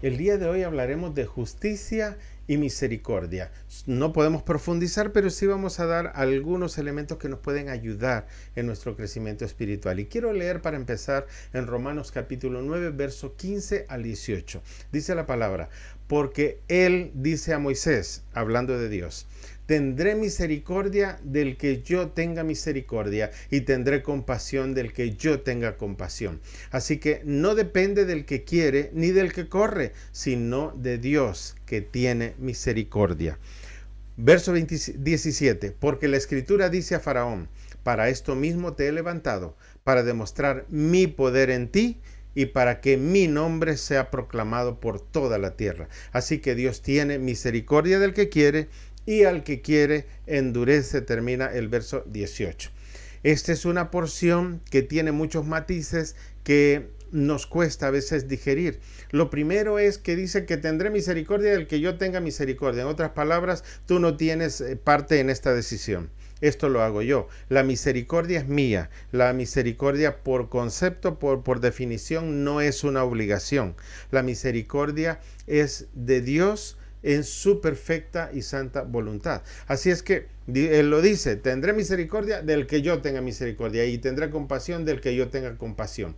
El día de hoy hablaremos de justicia y misericordia. No podemos profundizar, pero sí vamos a dar algunos elementos que nos pueden ayudar en nuestro crecimiento espiritual. Y quiero leer para empezar en Romanos capítulo 9, verso 15 al 18. Dice la palabra, porque él dice a Moisés, hablando de Dios, tendré misericordia del que yo tenga misericordia y tendré compasión del que yo tenga compasión. Así que no depende del que quiere ni del que corre, sino de Dios que tiene misericordia. Verso 17, porque la escritura dice a Faraón, para esto mismo te he levantado, para demostrar mi poder en ti y para que mi nombre sea proclamado por toda la tierra. Así que Dios tiene misericordia del que quiere y al que quiere endurece, termina el verso 18. Esta es una porción que tiene muchos matices que nos cuesta a veces digerir. Lo primero es que dice que tendré misericordia del que yo tenga misericordia. En otras palabras, tú no tienes parte en esta decisión. Esto lo hago yo. La misericordia es mía. La misericordia por concepto, por definición, no es una obligación. La misericordia es de Dios en su perfecta y santa voluntad. Así es que él lo dice, tendré misericordia del que yo tenga misericordia y tendré compasión del que yo tenga compasión.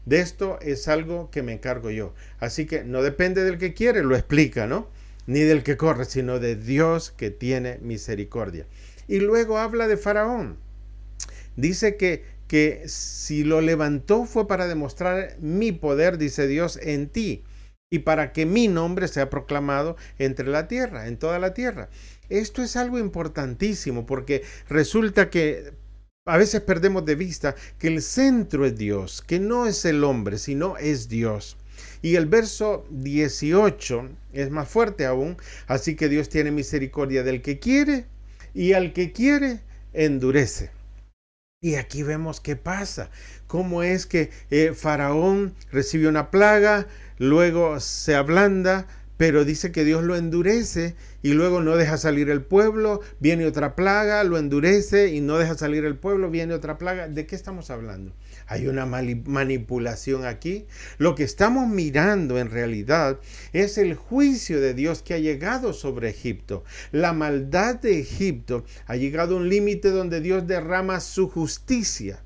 De esto es algo que me encargo yo. Así que no depende del que quiere, lo explica, ¿no? Ni del que corre, sino de Dios que tiene misericordia. Y luego habla de Faraón. Dice que si lo levantó fue para demostrar mi poder, dice Dios, en ti, y para que mi nombre sea proclamado entre la tierra, en toda la tierra. Esto es algo importantísimo porque resulta que a veces perdemos de vista que el centro es Dios, que no es el hombre, sino es Dios. Y el verso 18 es más fuerte aún, así que Dios tiene misericordia del que quiere y al que quiere endurece. Y aquí vemos qué pasa, cómo es que Faraón recibe una plaga, luego se ablanda, pero dice que Dios lo endurece y luego no deja salir el pueblo, viene otra plaga, lo endurece y no deja salir el pueblo, viene otra plaga. ¿De qué estamos hablando? Hay una manipulación aquí. Lo que estamos mirando en realidad es el juicio de Dios que ha llegado sobre Egipto. La maldad de Egipto ha llegado a un límite donde Dios derrama su justicia.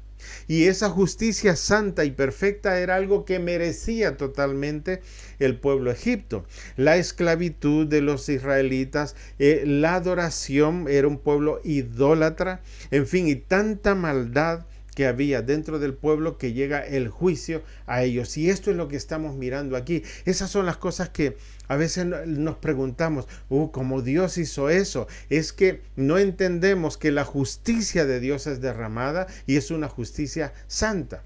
Y esa justicia santa y perfecta era algo que merecía totalmente el pueblo egipto. La esclavitud de los israelitas, la adoración, era un pueblo idólatra, en fin, y tanta maldad que había dentro del pueblo que llega el juicio a ellos. Y esto es lo que estamos mirando aquí. Esas son las cosas que a veces nos preguntamos, ¿cómo Dios hizo eso? Es que no entendemos que la justicia de Dios es derramada y es una justicia santa.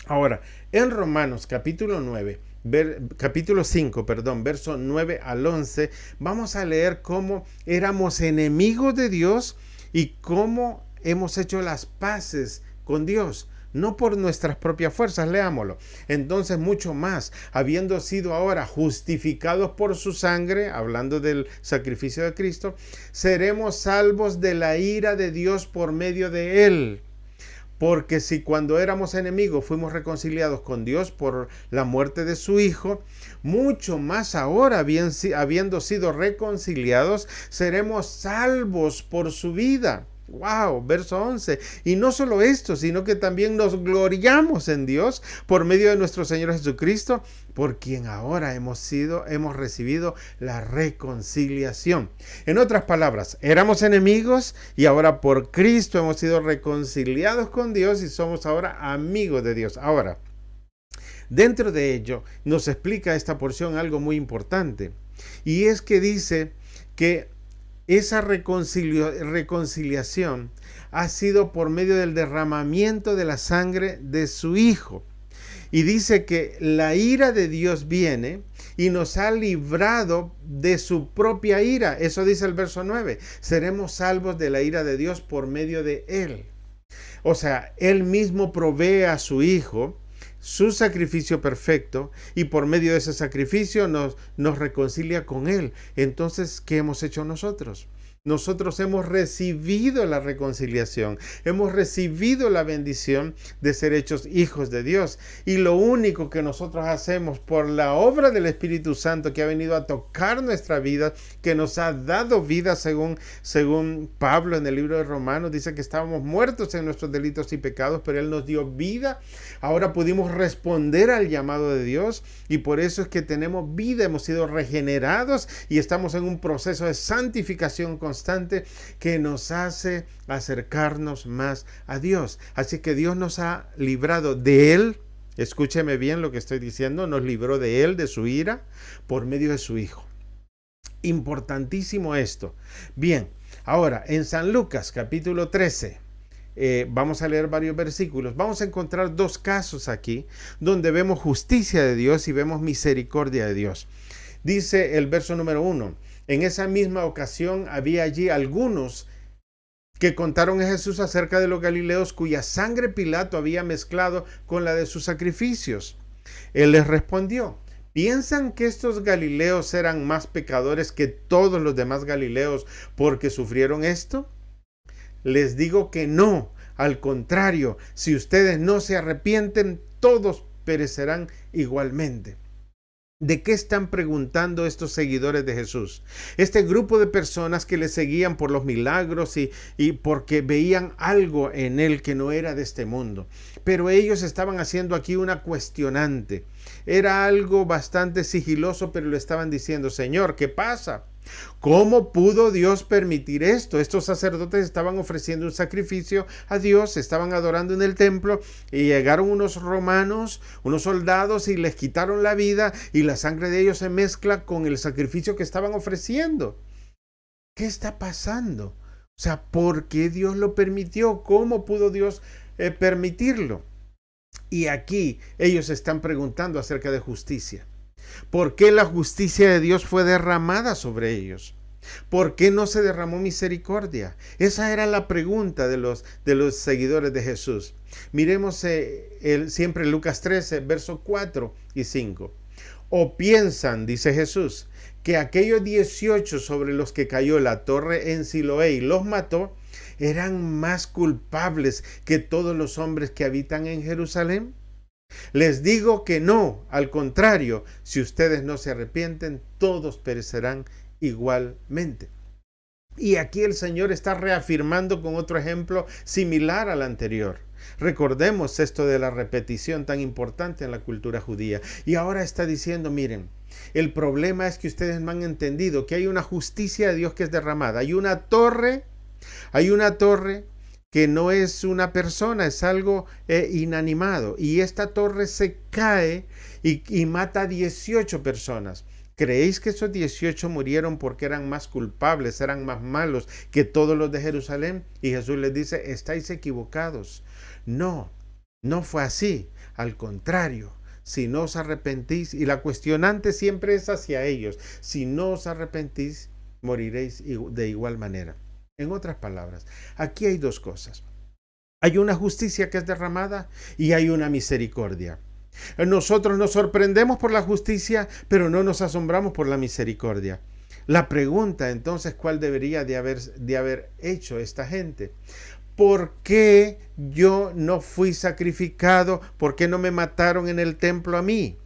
Ahora, en Romanos capítulo 5, verso 9 al 11, vamos a leer cómo éramos enemigos de Dios y cómo hemos hecho las paces con Dios, no por nuestras propias fuerzas, leámoslo. Entonces mucho más, habiendo sido ahora justificados por su sangre, hablando del sacrificio de Cristo, seremos salvos de la ira de Dios por medio de él. Porque si cuando éramos enemigos fuimos reconciliados con Dios por la muerte de su Hijo, mucho más ahora, habiendo sido reconciliados, seremos salvos por su vida. Wow, verso 11. Y no solo esto, sino que también nos gloriamos en Dios por medio de nuestro Señor Jesucristo, por quien ahora hemos recibido la reconciliación. En otras palabras, éramos enemigos y ahora por Cristo hemos sido reconciliados con Dios y somos ahora amigos de Dios. Ahora, dentro de ello nos explica esta porción algo muy importante, y es que dice que esa reconciliación ha sido por medio del derramamiento de la sangre de su Hijo. Y dice que la ira de Dios viene y nos ha librado de su propia ira. Eso dice el verso 9. Seremos salvos de la ira de Dios por medio de Él. O sea, Él mismo provee a su Hijo su sacrificio perfecto y por medio de ese sacrificio nos reconcilia con Él. Entonces, ¿qué hemos hecho nosotros? Nosotros hemos recibido la reconciliación, hemos recibido la bendición de ser hechos hijos de Dios. Y lo único que nosotros hacemos por la obra del Espíritu Santo que ha venido a tocar nuestra vida, que nos ha dado vida según Pablo en el libro de Romanos, dice que estábamos muertos en nuestros delitos y pecados, pero Él nos dio vida. Ahora pudimos responder al llamado de Dios y por eso es que tenemos vida, hemos sido regenerados y estamos en un proceso de santificación constante que nos hace acercarnos más a Dios. Así que Dios nos ha librado de Él. Escúcheme bien lo que estoy diciendo. Nos libró de Él, de su ira, por medio de su Hijo. Importantísimo esto. Bien, ahora en San Lucas capítulo 13. Vamos a leer varios versículos. Vamos a encontrar dos casos aquí donde vemos justicia de Dios y vemos misericordia de Dios. Dice el verso número 1. En esa misma ocasión había allí algunos que contaron a Jesús acerca de los galileos cuya sangre Pilato había mezclado con la de sus sacrificios. Él les respondió: ¿piensan que estos galileos eran más pecadores que todos los demás galileos porque sufrieron esto? Les digo que no, al contrario, si ustedes no se arrepienten, todos perecerán igualmente. ¿De qué están preguntando estos seguidores de Jesús? Este grupo de personas que le seguían por los milagros y porque veían algo en él que no era de este mundo. Pero ellos estaban haciendo aquí una cuestionante. Era algo bastante sigiloso, pero le estaban diciendo: Señor, ¿qué pasa? ¿Cómo pudo Dios permitir esto? Estos sacerdotes estaban ofreciendo un sacrificio a Dios, estaban adorando en el templo y llegaron unos romanos, unos soldados y les quitaron la vida y la sangre de ellos se mezcla con el sacrificio que estaban ofreciendo. ¿Qué está pasando? O sea, ¿por qué Dios lo permitió? ¿Cómo pudo Dios permitirlo? Y aquí ellos están preguntando acerca de justicia. ¿Por qué la justicia de Dios fue derramada sobre ellos? ¿Por qué no se derramó misericordia? Esa era la pregunta de los seguidores de Jesús. Miremos siempre Lucas 13, versos 4 y 5. ¿O piensan, dice Jesús, que aquellos 18 sobre los que cayó la torre en Siloé y los mató, eran más culpables que todos los hombres que habitan en Jerusalén? Les digo que no, al contrario, si ustedes no se arrepienten, todos perecerán igualmente. Y aquí el Señor está reafirmando con otro ejemplo similar al anterior. Recordemos esto de la repetición tan importante en la cultura judía. Y ahora está diciendo, miren, el problema es que ustedes no han entendido que hay una justicia de Dios que es derramada. Hay una torre que no es una persona, es algo inanimado. Y esta torre se cae y mata a 18 personas. ¿Creéis que esos 18 murieron porque eran más culpables, eran más malos que todos los de Jerusalén? Y Jesús les dice, estáis equivocados. No, no fue así. Al contrario, si no os arrepentís, y la cuestionante siempre es hacia ellos, si no os arrepentís, moriréis de igual manera. En otras palabras, aquí hay dos cosas. Hay una justicia que es derramada y hay una misericordia. Nosotros nos sorprendemos por la justicia, pero no nos asombramos por la misericordia. La pregunta entonces, ¿cuál debería de haber hecho esta gente? ¿Por qué yo no fui sacrificado? ¿Por qué no me mataron en el templo a mí?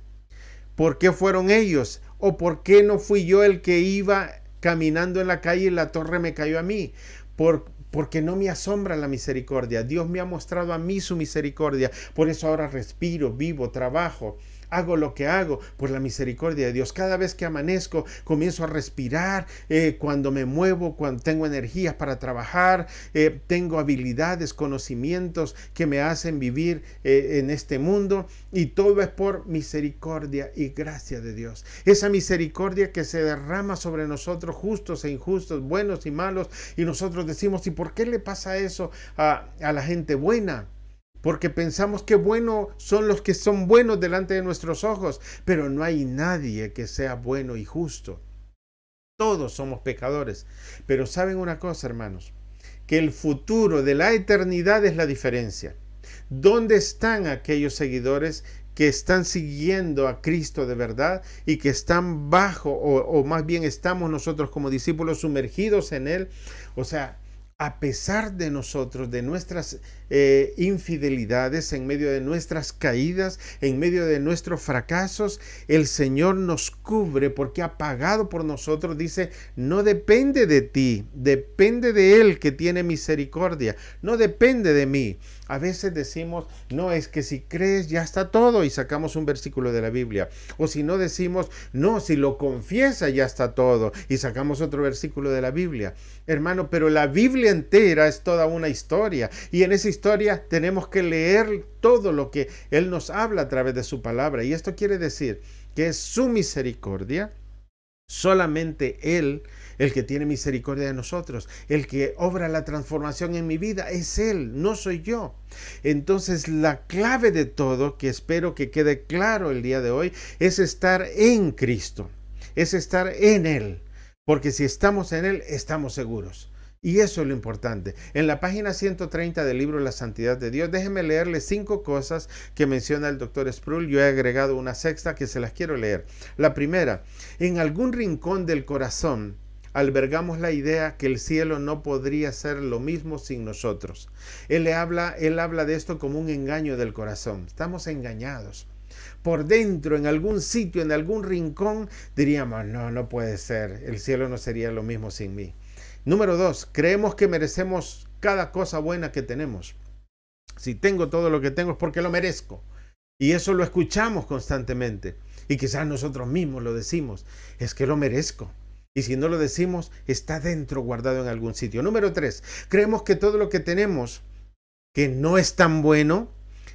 ¿Por qué fueron ellos? ¿O por qué no fui yo el que iba caminando en la calle y la torre me cayó a mí? Porque no me asombra la misericordia. Dios me ha mostrado a mí su misericordia. Por eso ahora respiro, vivo, trabajo, hago lo que hago por la misericordia de Dios. Cada vez que amanezco, comienzo a respirar. Cuando me muevo, cuando tengo energías para trabajar, tengo habilidades, conocimientos que me hacen vivir en este mundo. Y todo es por misericordia y gracia de Dios. Esa misericordia que se derrama sobre nosotros, justos e injustos, buenos y malos. Y nosotros decimos, ¿y por qué le pasa eso a la gente buena? Porque pensamos que buenos son los que son buenos delante de nuestros ojos, pero no hay nadie que sea bueno y justo. Todos somos pecadores. Pero ¿saben una cosa, hermanos? Que el futuro de la eternidad es la diferencia. ¿Dónde están aquellos seguidores que están siguiendo a Cristo de verdad y que están bajo, o más bien estamos nosotros como discípulos sumergidos en Él. O sea, a pesar de nosotros, de nuestras infidelidades, en medio de nuestras caídas, en medio de nuestros fracasos, el Señor nos cubre porque ha pagado por nosotros. Dice, no depende de ti, depende de Él que tiene misericordia, no depende de mí. A veces decimos, no, es que si crees ya está todo y sacamos un versículo de la Biblia. O si no decimos, no, si lo confiesa ya está todo y sacamos otro versículo de la Biblia. Hermano, pero la Biblia entera es toda una historia y en esa historia tenemos que leer todo lo que Él nos habla a través de su palabra. Y esto quiere decir que es su misericordia. Solamente Él, el que tiene misericordia de nosotros, el que obra la transformación en mi vida, es Él, no soy yo. Entonces la clave de todo, que espero que quede claro el día de hoy, es estar en Cristo, es estar en Él, porque si estamos en Él, estamos seguros. Y eso es lo importante. En la página 130 del libro La Santidad de Dios, déjenme leerles 5 cosas que menciona el Dr. Sproul. Yo he agregado una sexta que se las quiero leer. La primera, en algún rincón del corazón albergamos la idea que el cielo no podría ser lo mismo sin nosotros. Él habla de esto como un engaño del corazón. Estamos engañados. Por dentro, en algún sitio, en algún rincón, diríamos, no puede ser. El cielo no sería lo mismo sin mí. Número 2, creemos que merecemos cada cosa buena que tenemos. Si tengo todo lo que tengo es porque lo merezco. Y eso lo escuchamos constantemente. Y quizás nosotros mismos lo decimos, es que lo merezco. Y si no lo decimos, está dentro guardado en algún sitio. Número 3, creemos que todo lo que tenemos que no es tan bueno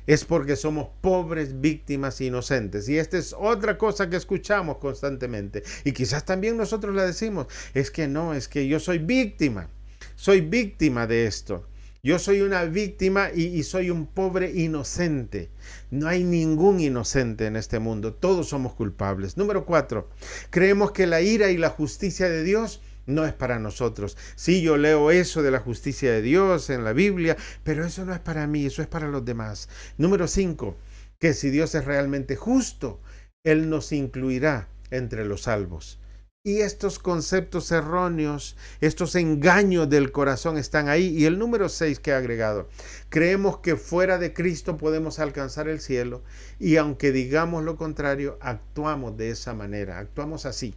es porque somos pobres víctimas inocentes. Y esta es otra cosa que escuchamos constantemente. Y quizás también nosotros la decimos. Es que no, es que yo soy víctima. Soy víctima de esto. Yo soy una víctima y soy un pobre inocente. No hay ningún inocente en este mundo. Todos somos culpables. Número 4. Creemos que la ira y la justicia de Dios no es para nosotros. Sí, yo leo eso de la justicia de Dios en la Biblia, pero eso no es para mí, eso es para los demás. Número 5, que si Dios es realmente justo, Él nos incluirá entre los salvos. Y estos conceptos erróneos, estos engaños del corazón están ahí. Y el número 6 que he agregado, creemos que fuera de Cristo podemos alcanzar el cielo y aunque digamos lo contrario, actuamos de esa manera, actuamos así.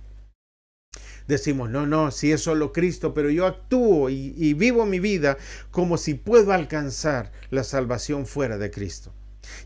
Decimos, no, si es solo Cristo, pero yo actúo y vivo mi vida como si puedo alcanzar la salvación fuera de Cristo.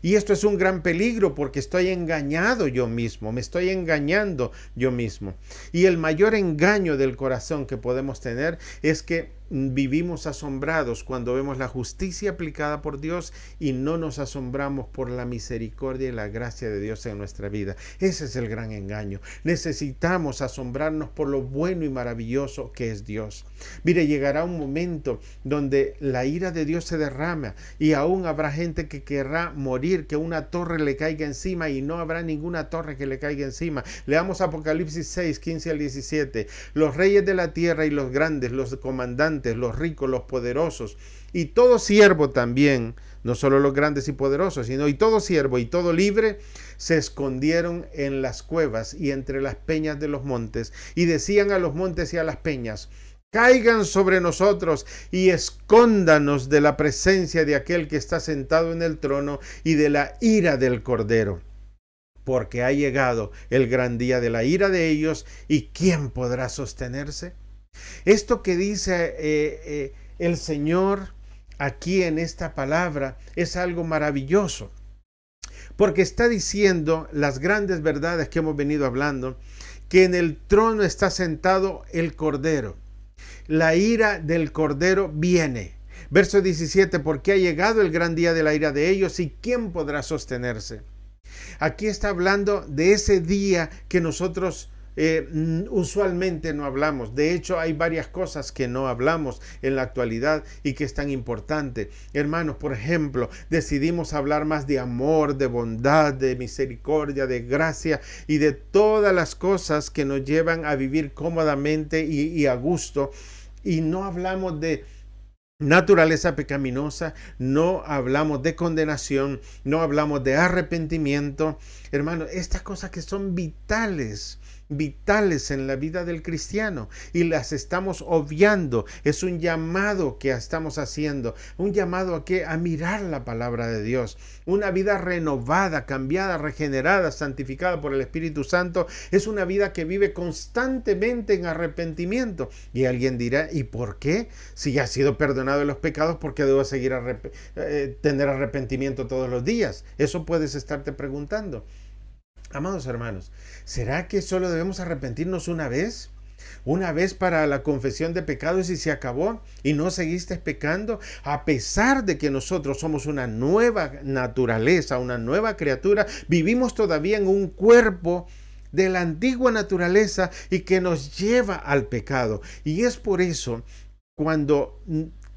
Y esto es un gran peligro porque estoy engañado yo mismo, me estoy engañando yo mismo. Y el mayor engaño del corazón que podemos tener es que vivimos asombrados cuando vemos la justicia aplicada por Dios y no nos asombramos por la misericordia y la gracia de Dios en nuestra vida. Ese es el gran engaño. Necesitamos asombrarnos por lo bueno y maravilloso que es Dios. Mire, llegará un momento donde la ira de Dios se derrama y aún habrá gente que querrá morir, que una torre le caiga encima y no habrá ninguna torre que le caiga encima. Leamos Apocalipsis 6, 15 al 17. Los reyes de la tierra y los grandes, los comandantes, los ricos, los poderosos y todo siervo también, no solo los grandes y poderosos, sino y todo siervo y todo libre, se escondieron en las cuevas y entre las peñas de los montes y decían a los montes y a las peñas, caigan sobre nosotros y escóndanos de la presencia de aquel que está sentado en el trono y de la ira del Cordero. Porque ha llegado el gran día de la ira de ellos y ¿quién podrá sostenerse? Esto que dice el Señor aquí en esta palabra es algo maravilloso, porque está diciendo las grandes verdades que hemos venido hablando, que en el trono está sentado el Cordero. La ira del Cordero viene. Verso 17, porque ha llegado el gran día de la ira de ellos y ¿quién podrá sostenerse? Aquí está hablando de ese día que nosotros usualmente no hablamos. De hecho, hay varias cosas que no hablamos en la actualidad y que es tan importante. Hermanos, por ejemplo, decidimos hablar más de amor, de bondad, de misericordia, de gracia y de todas las cosas que nos llevan a vivir cómodamente y a gusto. Y no hablamos de naturaleza pecaminosa, no hablamos de condenación, no hablamos de arrepentimiento. Hermano, estas cosas que son vitales en la vida del cristiano y las estamos obviando. Es un llamado que estamos haciendo, un llamado a mirar la palabra de Dios. Una vida renovada, cambiada, regenerada, santificada por el Espíritu Santo es una vida que vive constantemente en arrepentimiento. Y alguien dirá, ¿y por qué? Si ya ha sido perdonado de los pecados, ¿por qué debo seguir tener arrepentimiento todos los días? Eso puedes estarte preguntando. Amados hermanos, ¿será que solo debemos arrepentirnos una vez? Una vez para la confesión de pecados y se acabó y no seguiste pecando, a pesar de que nosotros somos una nueva naturaleza, una nueva criatura, vivimos todavía en un cuerpo de la antigua naturaleza y que nos lleva al pecado. Y es por eso cuando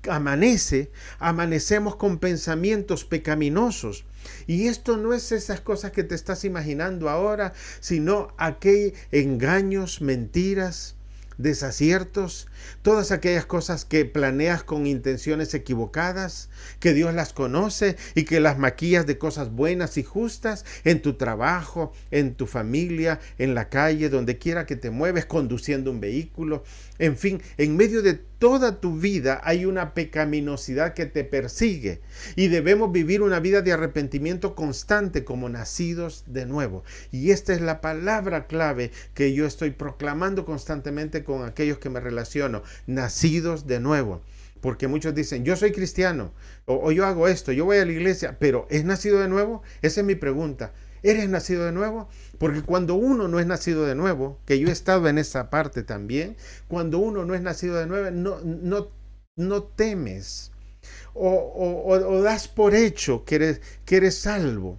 amanecemos con pensamientos pecaminosos. Y esto no es esas cosas que te estás imaginando ahora, sino aquellos engaños, mentiras, desaciertos, todas aquellas cosas que planeas con intenciones equivocadas, que Dios las conoce y que las maquillas de cosas buenas y justas en tu trabajo, en tu familia, en la calle, donde quiera que te mueves, conduciendo un vehículo. En fin, en medio de toda tu vida hay una pecaminosidad que te persigue y debemos vivir una vida de arrepentimiento constante como nacidos de nuevo. Y esta es la palabra clave que yo estoy proclamando constantemente con aquellos que me relaciono, nacidos de nuevo. Porque muchos dicen, yo soy cristiano, o yo hago esto, yo voy a la iglesia, pero ¿es nacido de nuevo? Esa es mi pregunta. ¿Eres nacido de nuevo? Porque cuando uno no es nacido de nuevo, que yo he estado en esa parte también, cuando uno no es nacido de nuevo, no temes o das por hecho que eres salvo.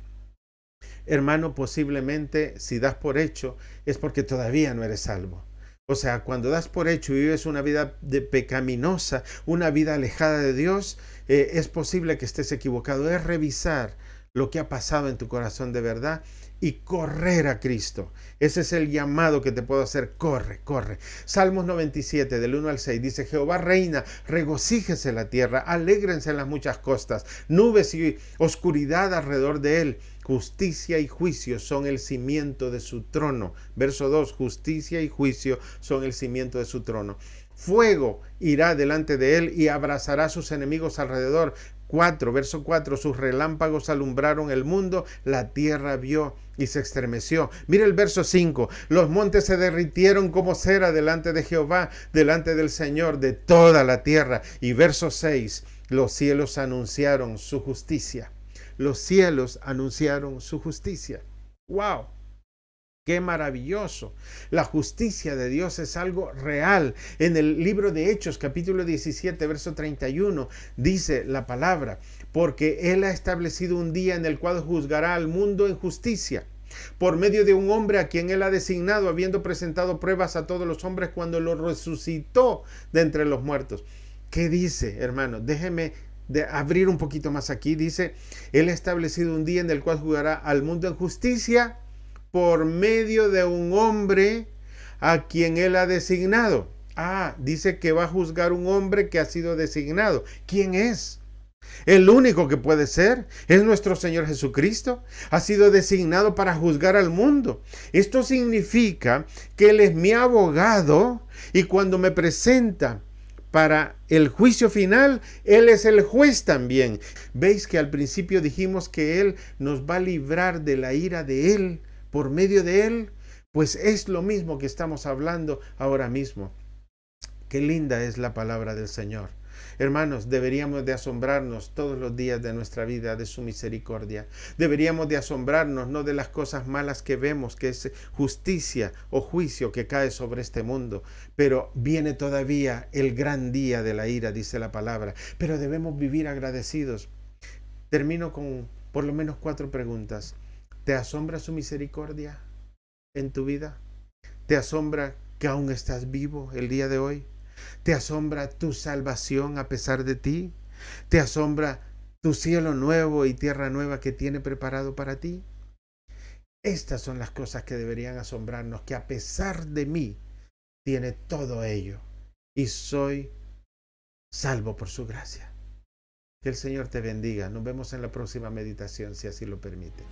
Hermano, posiblemente si das por hecho es porque todavía no eres salvo. O sea, cuando das por hecho y vives una vida pecaminosa, una vida alejada de Dios, es posible que estés equivocado. Es revisar lo que ha pasado en tu corazón de verdad y correr a Cristo. Ese es el llamado que te puedo hacer. Corre, corre. Salmos 97, del 1 al 6, dice, Jehová reina, regocíjese la tierra, alégrense en las muchas costas, nubes y oscuridad alrededor de él. Justicia y juicio son el cimiento de su trono. Verso 2, justicia y juicio son el cimiento de su trono. Fuego irá delante de él y abrazará a sus enemigos alrededor. 4, verso 4, sus relámpagos alumbraron el mundo, la tierra vio y se estremeció. Mira el verso 5, los montes se derritieron como cera delante de Jehová, delante del Señor de toda la tierra. Y verso 6, los cielos anunciaron su justicia. Los cielos anunciaron su justicia. ¡Wow! ¡Qué maravilloso! La justicia de Dios es algo real. En el libro de Hechos, capítulo 17, verso 31, dice la palabra, porque Él ha establecido un día en el cual juzgará al mundo en justicia, por medio de un hombre a quien Él ha designado, habiendo presentado pruebas a todos los hombres cuando lo resucitó de entre los muertos. ¿Qué dice, hermano? Déjeme abrir un poquito más aquí. Dice, Él ha establecido un día en el cual juzgará al mundo en justicia por medio de un hombre a quien Él ha designado. Dice que va a juzgar un hombre que ha sido designado. ¿Quién es? El único que puede ser es nuestro Señor Jesucristo. Ha sido designado para juzgar al mundo. Esto significa que Él es mi abogado y cuando me presenta para el juicio final, Él es el juez también. Veis que al principio dijimos que Él nos va a librar de la ira de Él por medio de Él. Pues es lo mismo que estamos hablando ahora mismo. Qué linda es la palabra del Señor. Hermanos, deberíamos de asombrarnos todos los días de nuestra vida de su misericordia. Deberíamos de asombrarnos no de las cosas malas que vemos, que es justicia o juicio que cae sobre este mundo, pero viene todavía el gran día de la ira, dice la palabra. Pero debemos vivir agradecidos. Termino con por lo menos 4 preguntas. ¿Te asombra su misericordia en tu vida? ¿Te asombra que aún estás vivo el día de hoy? ¿Te asombra tu salvación a pesar de ti? ¿Te asombra tu cielo nuevo y tierra nueva que tiene preparado para ti? Estas son las cosas que deberían asombrarnos, que a pesar de mí tiene todo ello y soy salvo por su gracia. Que el Señor te bendiga. Nos vemos en la próxima meditación, si así lo permite.